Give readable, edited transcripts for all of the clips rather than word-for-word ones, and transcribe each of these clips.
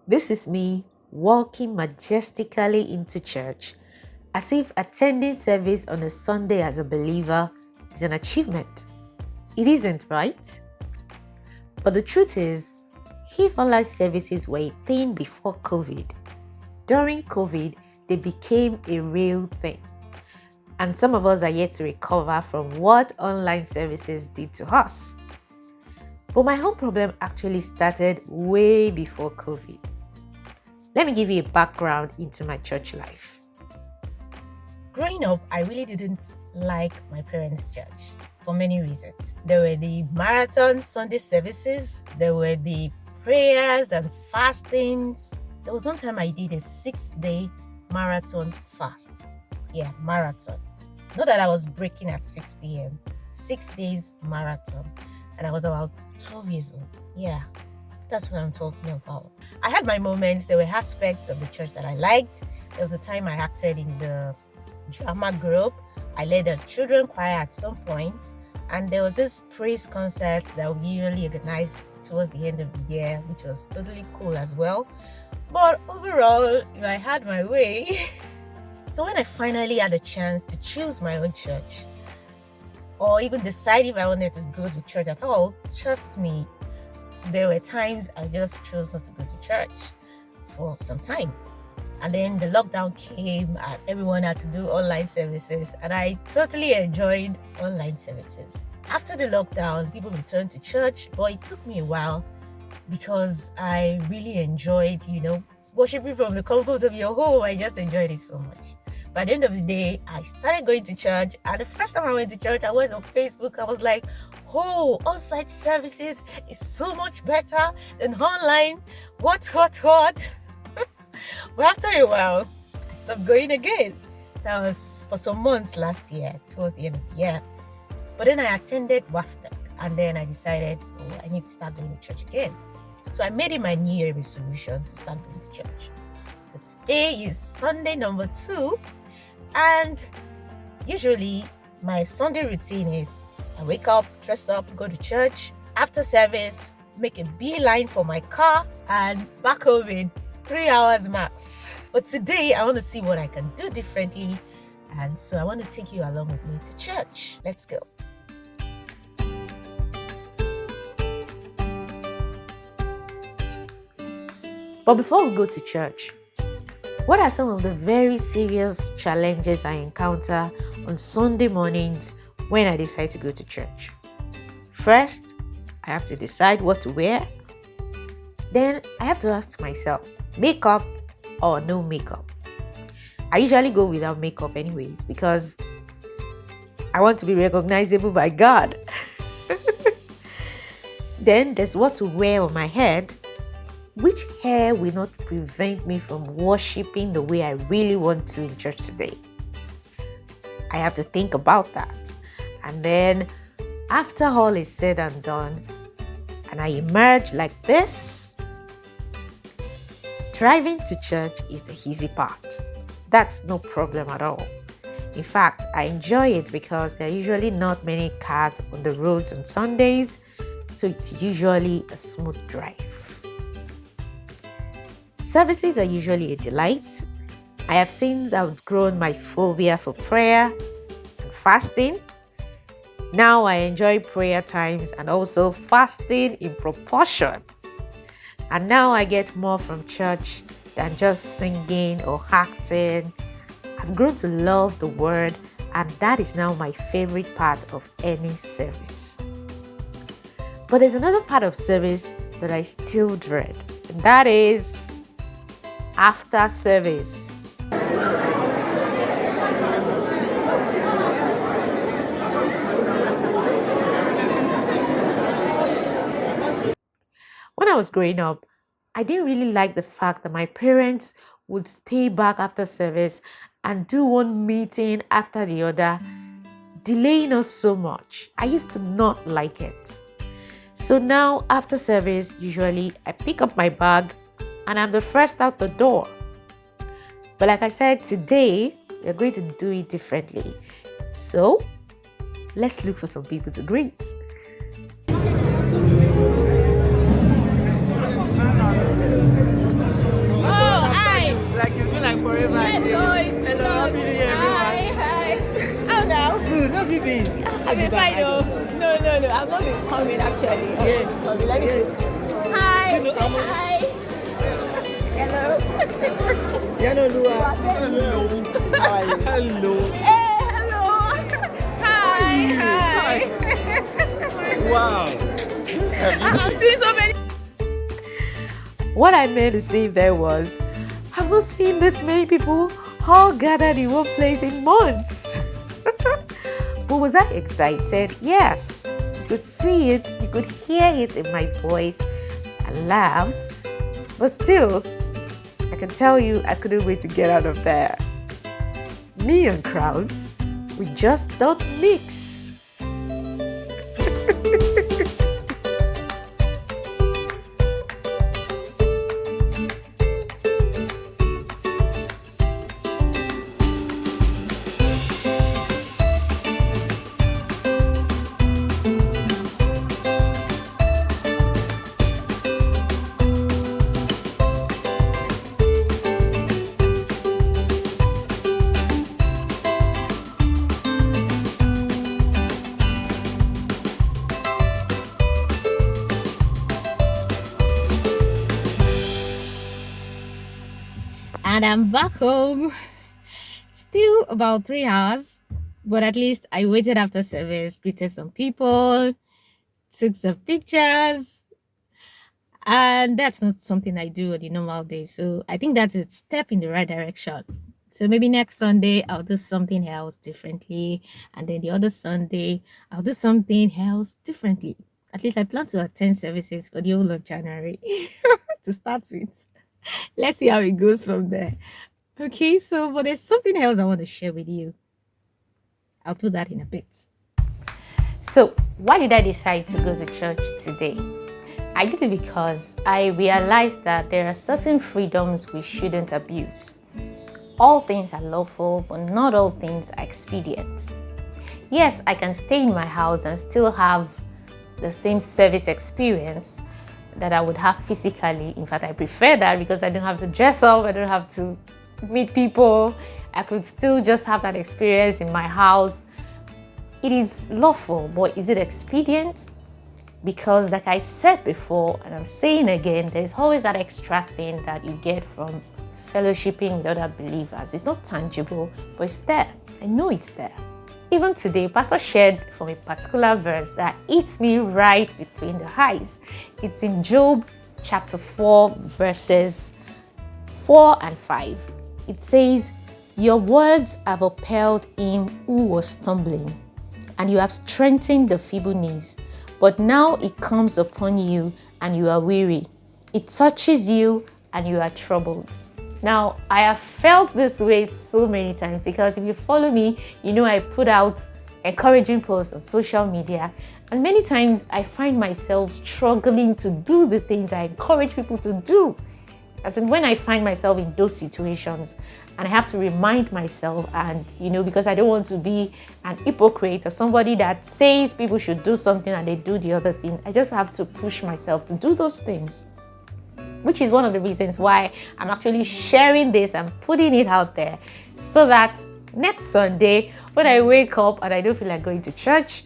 This is me walking majestically into church as if attending service on a Sunday as a believer is an achievement. It isn't, right? But the truth is, if online services were a thing before COVID, during COVID, they became a real thing. And some of us are yet to recover from what online services did to us. But my whole problem actually started way before COVID. Let me give you a background into my church life. Growing up, I really didn't like my parents' church for many reasons. There were the marathon Sunday services, there were the prayers and fastings. There was one time I did a 6-day marathon fast. Yeah, marathon. Not that I was breaking at 6 p.m. 6 days marathon. And I was about 12 years old. Yeah, that's what I'm talking about. I had my moments. There were aspects of the church that I liked. There was a time I acted in the drama group. I led a children choir at some point. And there was this praise concert that we usually organized towards the end of the year, which was totally cool as well. But overall, I had my way. So when I finally had a chance to choose my own church, or even decide if I wanted to go to church at all, trust me, there were times I just chose not to go to church for some time. And then the lockdown came and everyone had to do online services, and I totally enjoyed online services. After the lockdown, people returned to church, but it took me a while because I really enjoyed, worshiping from the comfort of your home. I just enjoyed it so much. By the end of the day, I started going to church, and the first time I went to church, I went on Facebook. I was like, oh, on-site services is so much better than online. What? But after a while, I stopped going again. That was for some months last year, towards the end of the year. But then I attended WAFTEC, and then I decided, I need to start going to church again. So I made it my New Year resolution to start going to church. So today is Sunday number 2. And usually my Sunday routine is I wake up, dress up, go to church. After service, make a beeline for my car and back home in 3 hours max. But today I want to see what I can do differently. And so I want to take you along with me to church. Let's go. But before we go to church, what are some of the very serious challenges I encounter on Sunday mornings when I decide to go to church? First, I have to decide what to wear. Then I have to ask myself, makeup or no makeup? I usually go without makeup anyways because I want to be recognizable by God. Then there's what to wear on my head. Which hair will not prevent me from worshiping the way I really want to in church today? I have to think about that. And then after all is said and done, and I emerge like this, driving to church is the easy part. That's no problem at all. In fact, I enjoy it because there are usually not many cars on the roads on Sundays, so it's usually a smooth drive. Services are usually a delight. I have since outgrown my phobia for prayer and fasting. Now I enjoy prayer times and also fasting in proportion. And now I get more from church than just singing or acting. I've grown to love the word, and that is now my favorite part of any service. But there's another part of service that I still dread, and that is after service. When I was growing up, I didn't really like the fact that my parents would stay back after service and do one meeting after the other, delaying us so much. I used to not like it. So now after service, usually I pick up my bag and I'm the first out the door. But like I said, today we're going to do it differently. So let's look for some people to greet. be fine. No. I'm not been coming actually. Yes. Okay, let me see. Hi. You know, Say hi. Hello. Lua. Hello. How are you? Hello. Hey, hello. Hi. Wow. I'm seeing so many. What I meant to say there was, I've not seen this many people all gathered in one place in months. But was I excited? Yes. You could see it, you could hear it in my voice and laughs. But still, I can tell you I couldn't wait to get out of there. Me and crowds, we just don't mix. And I'm back home. Still about 3 hours, but at least I waited after service, greeted some people, took some pictures, and that's not something I do on the normal day. So I think that's a step in the right direction. So maybe next Sunday I'll do something else differently, and then the other Sunday I'll do something else differently. At least I plan to attend services for the whole of January to start with. Let's see how it goes from there. Okay, but there's something else I want to share with you. I'll do that in a bit. So, why did I decide to go to church today? I did it because I realized that there are certain freedoms we shouldn't abuse. All things are lawful, but not all things are expedient. Yes, I can stay in my house and still have the same service experience that I would have physically. In fact, I prefer that because I don't have to dress up, I don't have to meet people. I could still just have that experience in my house. It is lawful, but is it expedient? Because like I said before, and I'm saying again, there's always that extra thing that you get from fellowshipping with other believers. It's not tangible, but it's there. I know it's there. Even today, Pastor shared from a particular verse that hits me right between the eyes. It's in Job chapter 4, verses 4 and 5. It says, "Your words have upheld him who was stumbling, and you have strengthened the feeble knees. But now it comes upon you, and you are weary. It touches you, and you are troubled." Now, I have felt this way so many times because if you follow me, you know I put out encouraging posts on social media, and many times I find myself struggling to do the things I encourage people to do. As in when I find myself in those situations and I have to remind myself, and because I don't want to be an hypocrite or somebody that says people should do something and they do the other thing, I just have to push myself to do those things. Which is one of the reasons why I'm actually sharing this and putting it out there, so that next Sunday, when I wake up and I don't feel like going to church,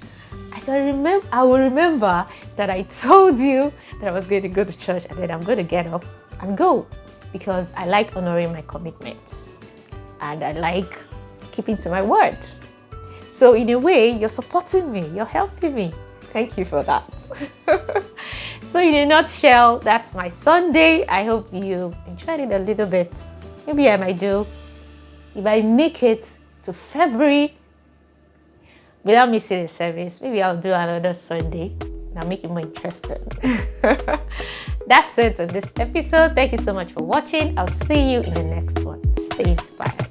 I will remember that I told you that I was going to go to church, and then I'm going to get up and go, because I like honoring my commitments and I like keeping to my words. So in a way, you're supporting me, you're helping me. Thank you for that. So in a nutshell, that's my Sunday. I hope you enjoyed it a little bit. Maybe I might do. If I make it to February without missing a service, maybe I'll do another Sunday. I'll make it more interesting. That's it on this episode. Thank you so much for watching. I'll see you in the next one. Stay inspired.